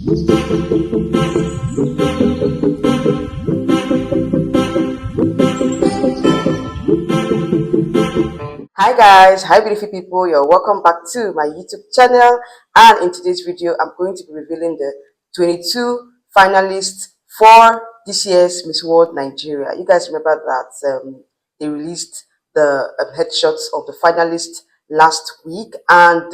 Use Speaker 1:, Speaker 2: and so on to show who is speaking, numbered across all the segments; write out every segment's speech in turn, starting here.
Speaker 1: Hi guys, hi beautiful people, you're welcome back to my YouTube channel, and in today's video I'm going to be revealing the 22 finalists for this year's Miss World Nigeria. You guys remember that they released the headshots of the finalists last week, and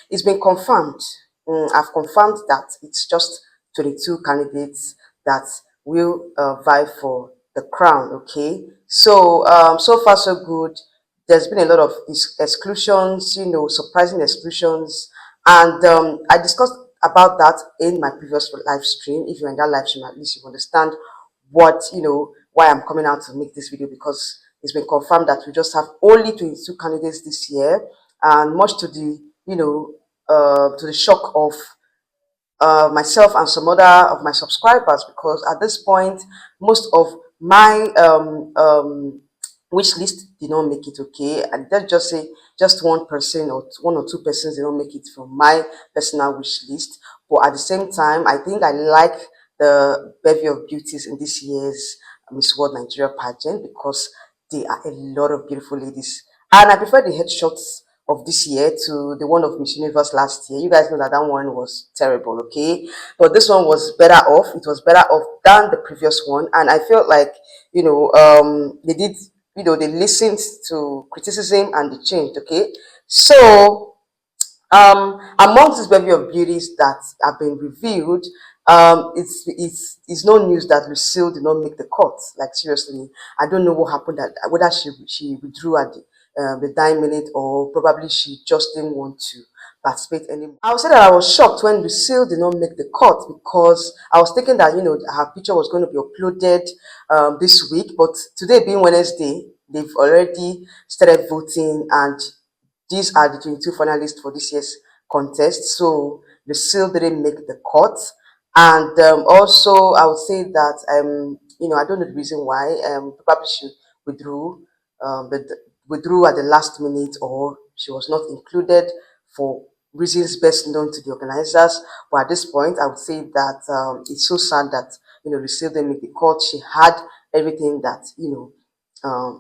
Speaker 1: it's been confirmed. I've confirmed that it's just 22 candidates that will vie for the crown. Okay, so so far so good. There's been a lot of exclusions, surprising exclusions, and I discussed about that in my previous live stream. If you're in that live stream, at least you understand what why I'm coming out to make this video, because it's been confirmed that we just have only 22 candidates this year, and much to the to the shock of myself and some other of my subscribers, because at this point most of my wish list did not make it. Okay, and let's just say just one person or one or two persons did not make it from my personal wish list. But at the same time, I think I like the bevy of beauties in this year's Miss World Nigeria pageant, because there are a lot of beautiful ladies, and I prefer the headshots of this year to the one of Miss Universe last year. You guys know that that one was terrible. Okay, but this one was better off. It was better off than the previous one, and I felt like they did, they listened to criticism and they changed. Okay, so amongst this bevy of beauties that have been revealed, it's no news that Lucille did not make the cut. Like seriously, I don't know what happened. That whether she withdrew at the dying minute, or probably she just didn't want to participate anymore. I would say that I was shocked when Lucille did not make the cut, because I was thinking that her picture was going to be uploaded this week, but today being Wednesday, they've already started voting, and these are the 22 finalists for this year's contest. So the seal didn't make the cut. And also, I would say that, I don't know the reason why. Probably she withdrew, but withdrew at the last minute, or she was not included for reasons best known to the organizers. But at this point, I would say that it's so sad that, Lucille didn't make the cut. She had everything that,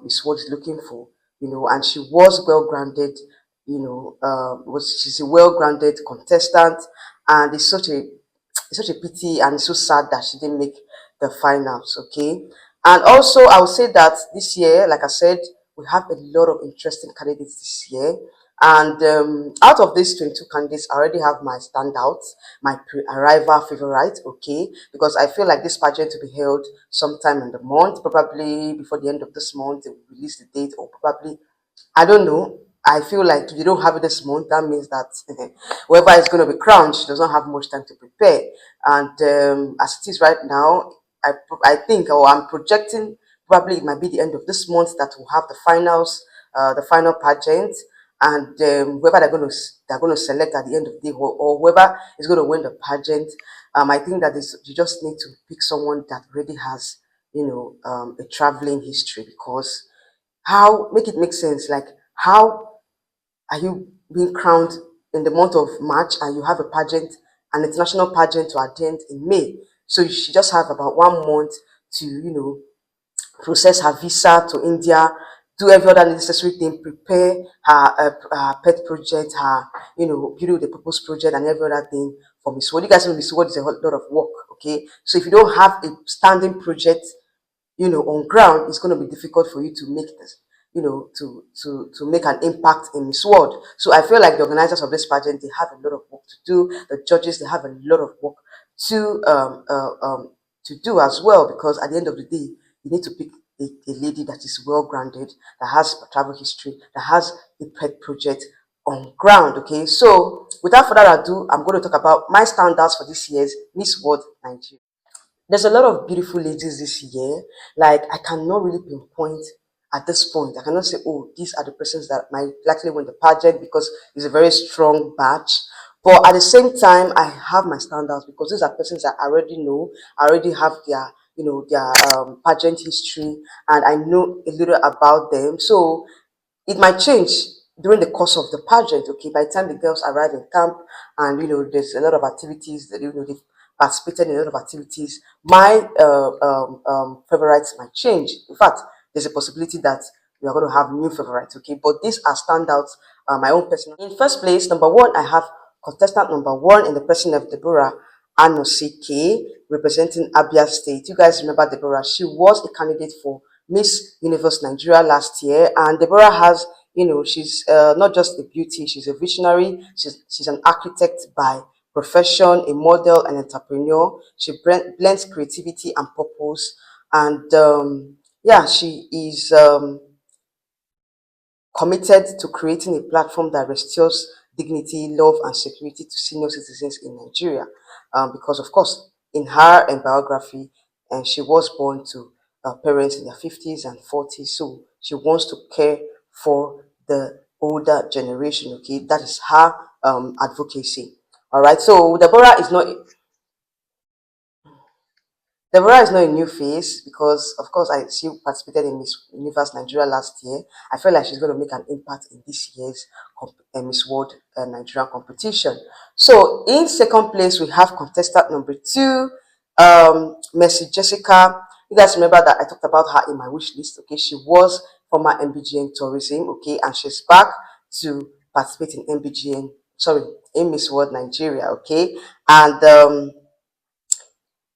Speaker 1: is what is looking for, and she was well grounded, she's a well-grounded contestant, and it's such a pity, and it's so sad that she didn't make the finals. Okay, and also I would say that this year, like I said, we have a lot of interesting candidates this year, and out of these 22 candidates, I already have my standouts, my pre-arrival favorite. Okay, because I feel like this pageant will be held sometime in the month, probably before the end of this month. They will release the date, or probably, I don't know. I feel like if you don't have it this month, that means that whoever is going to be crowned, she does not have much time to prepare. And as it is right now, I think, or I'm projecting, probably it might be the end of this month that we'll have the finals, the final pageant, and whoever they're going to select at the end of the day, or whoever is going to win the pageant. I think that you just need to pick someone that already has, a traveling history, because how make it make sense, like, how are you being crowned in the month of March, and you have a pageant, an international pageant to attend in May? So she just have about 1 month to process her visa to India, do every other necessary thing, prepare her pet project, her beauty with the purpose project, and every other thing for Miss World. You guys know Miss World is a lot of work. Okay, so if you don't have a standing project, on ground, it's going to be difficult for you to make this, to make an impact in Miss World. So I feel like the organizers of this pageant, they have a lot of work to do. The judges, they have a lot of work to do as well, because at the end of the day, you need to pick a lady that is well grounded, that has a travel history, that has a pet project on ground. Okay, so without further ado, I'm going to talk about my standouts for this year's Miss World Nigeria. There's a lot of beautiful ladies this year. Like, I cannot really pinpoint at this point. I cannot say, oh, these are the persons that might likely win the pageant, because it's a very strong batch. But at the same time, I have my standouts, because these are persons that I already know. I already have their pageant history, and I know a little about them. So it might change during the course of the pageant. Okay, by the time the girls arrive in camp, and there's a lot of activities that they've participated in a lot of activities, my favorites might change. In fact, there's a possibility that we are going to have new favorites. Okay, but these are standouts. My own personal. In first place, number one, I have contestant number one in the person of Deborah Anosike, representing Abia State. You guys remember Deborah? She was a candidate for Miss Universe Nigeria last year, and Deborah has, she's not just a beauty, she's a visionary, she's an architect by profession, a model, an entrepreneur. She blends creativity and purpose, and yeah, she is committed to creating a platform that restores dignity, love, and security to senior citizens in Nigeria. Because, of course, in her biography, and she was born to parents in their 50s and 40s, so she wants to care for the older generation. Okay, that is her advocacy. All right, so Deborah is not a new face because, of course, she participated in Miss Universe Nigeria last year. I feel like she's going to make an impact in this year's Miss World Nigeria competition. So, in second place, we have contestant number two, Mercy Jessica. You guys remember that I talked about her in my wish list. Okay, she was former MBGN tourism. Okay, and she's back to participate in MBGN. Sorry, in Miss World Nigeria. Okay, and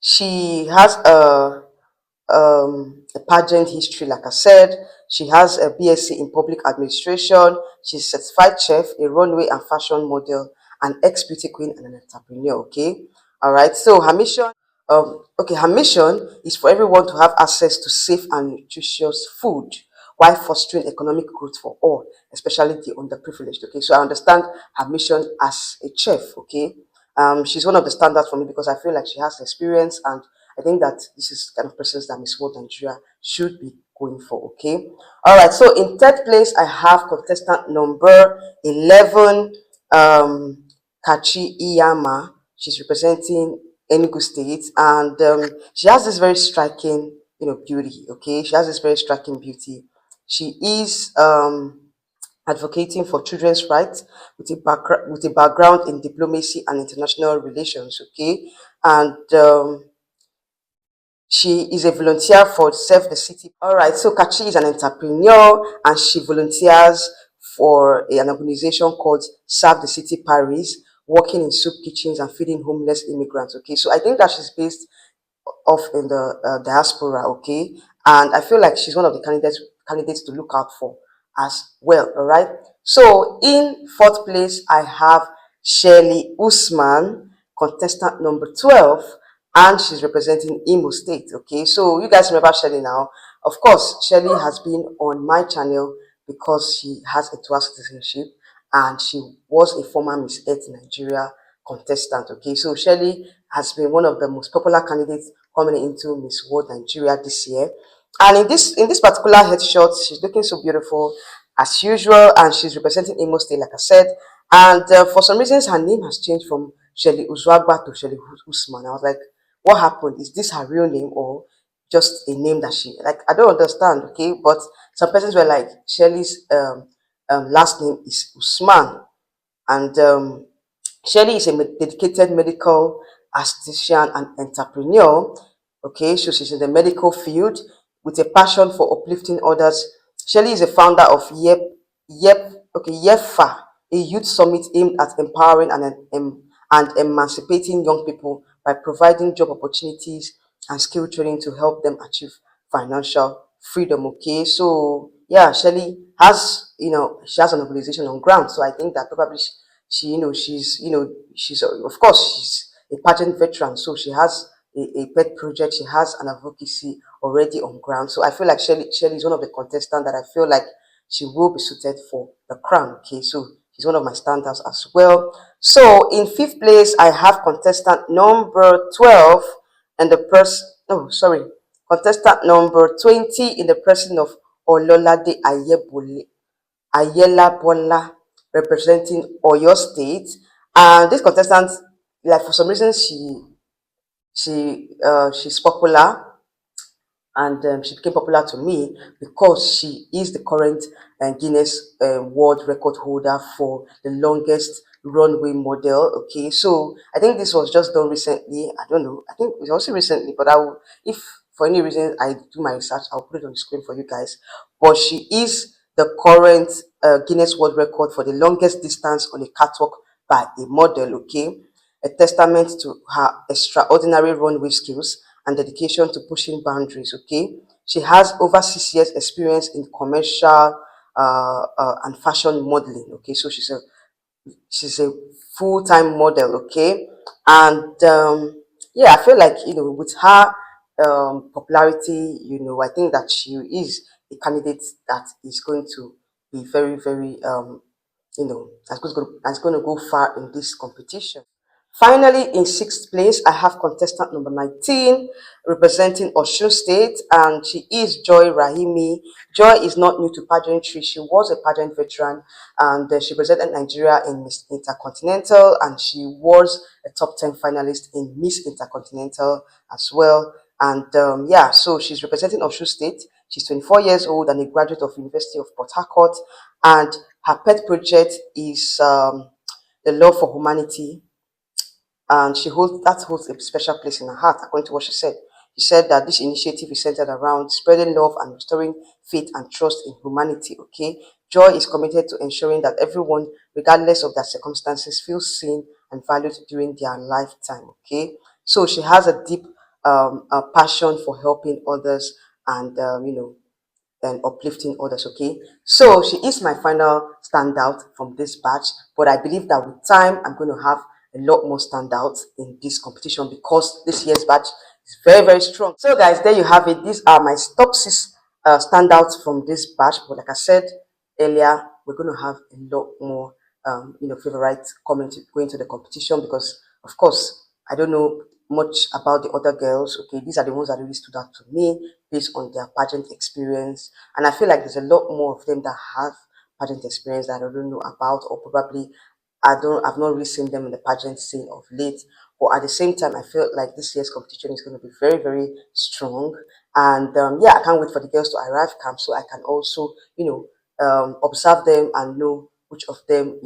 Speaker 1: she has a pageant history, like I said. She has a BSc in public administration. She's a certified chef, a runway and fashion model, an ex-beauty queen, and an entrepreneur. Okay, all right. So her mission is for everyone to have access to safe and nutritious food while fostering economic growth for all, especially the underprivileged. Okay, so I understand her mission as a chef. Okay, she's one of the standards for me because I feel like she has experience, and I think that this is the kind of persons that Miss World Nigeria should be going for. Okay, all right. So in third place, I have contestant number 11, Kachi Iyama. She's representing Enugu State, and she has this very striking, beauty. Okay, she has this very striking beauty. She is advocating for children's rights with a background in diplomacy and international relations. Okay, and she is a volunteer for Serve the City. All right, so Kachi is an entrepreneur and she volunteers for an organization called Serve the City Paris, working in soup kitchens and feeding homeless immigrants. Okay, so I think that she's based off in the diaspora. Okay, and I feel like she's one of the candidates to look out for as well. All right, so in fourth place, I have Shirley Usman, contestant number 12, and she's representing Imo State. Okay, so you guys remember Shirley now. Of course, Shirley has been on my channel because she has a dual citizenship and she was a former Miss Earth Nigeria contestant. Okay, so Shirley has been one of the most popular candidates coming into Miss World Nigeria this year. And in this particular headshot, she's looking so beautiful as usual, and she's representing Imo State, like I said. And for some reasons, her name has changed from Shirley Uzwagba to Shirley Usman. I was like, what happened? Is this her real name or just a name that she like? I don't understand. Okay, but some persons were like, Shirley's last name is Usman, and Shirley is a dedicated medical aesthetician and entrepreneur. Okay, so she's in the medical field with a passion for uplifting others. Shirley is a founder of YEFA, a youth summit aimed at empowering and emancipating young people by providing job opportunities and skill training to help them achieve financial freedom. Okay, so yeah, Shirley has, she has an organization on ground, so I think that probably she's of course she's a pageant veteran, so she has a pet project, she has an advocacy already on ground. So I feel like Shirley is one of the contestants that I feel like she will be suited for the crown. Okay, so she's one of my standouts as well. So in fifth place, I have contestant number 12, and the person, no, sorry, contestant number 20 in the person of Ololade Ayela Bola, representing Oyo State. And this contestant, like for some reason, she's popular, and she became popular to me because she is the current Guinness World Record holder for the longest runway model. Okay, so I think this was just done recently. I don't know. I think it's also recently, but I will, if for any reason I do my research, I'll put it on the screen for you guys. But she is the current Guinness World Record for the longest distance on a catwalk by a model. Okay, a testament to her extraordinary runway skills and dedication to pushing boundaries. Okay, she has over 6 years experience in commercial and fashion modeling. Okay, so she's a full-time model. Okay, and yeah, I feel like with her popularity, I think that she is a candidate that is going to be very, very that's going to go far in this competition. Finally, in sixth place, I have contestant number 19 representing Osun State, and she is Joy Rahimi. Joy is not new to pageantry. She was a pageant veteran, and she represented Nigeria in Miss Intercontinental, and she was a top 10 finalist in Miss Intercontinental as well. And yeah, so she's representing Osun State. She's 24 years old and a graduate of University of Port Harcourt, and her pet project is the Love for Humanity, and holds a special place in her heart, according to what she said. She said that this initiative is centered around spreading love and restoring faith and trust in humanity. Okay, Joy is committed to ensuring that everyone, regardless of their circumstances, feels seen and valued during their lifetime. Okay, so she has a deep passion for helping others and and uplifting others. Okay, so she is my final standout from this batch, but I believe that with time I'm going to have a lot more standouts in this competition because this year's batch is very, very strong. So guys, there you have it. These are my top six standouts from this batch, but like I said earlier, we're going to have a lot more favorites going to the competition because of course I don't know much about the other girls. Okay, these are the ones that really stood out to me based on their pageant experience, and I feel like there's a lot more of them that have pageant experience that I don't know about, or probably I've not really seen them in the pageant scene of late. But at the same time, I feel like this year's competition is going to be very, very strong. And yeah, I can't wait for the girls to arrive camp so I can also, observe them and know which of them,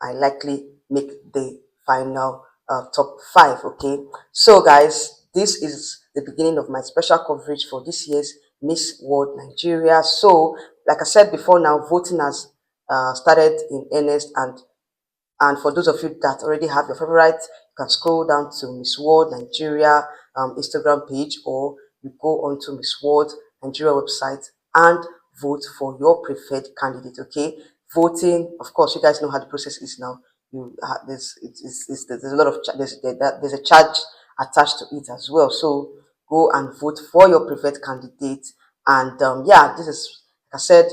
Speaker 1: I likely make the final top five. Okay. So, guys, this is the beginning of my special coverage for this year's Miss World Nigeria. So, like I said before, now voting has started in earnest, and for those of you that already have your favorite, you can scroll down to Miss World Nigeria Instagram page, or you go onto Miss World Nigeria website and vote for your preferred candidate. Okay, voting, of course, you guys know how the process is now. There's a lot of there's a charge attached to it as well. So go and vote for your preferred candidate. And yeah, this is, like I said,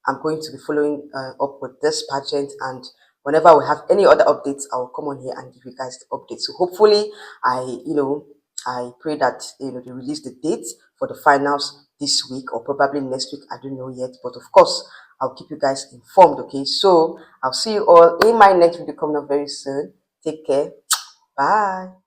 Speaker 1: I'm going to be following up with this pageant, and whenever we have any other updates, I will come on here and give you guys the updates. So hopefully, I pray that they release the date for the finals this week or probably next week. I don't know yet, but of course, I'll keep you guys informed. Okay, so I'll see you all in my next video coming up very soon. Take care. Bye.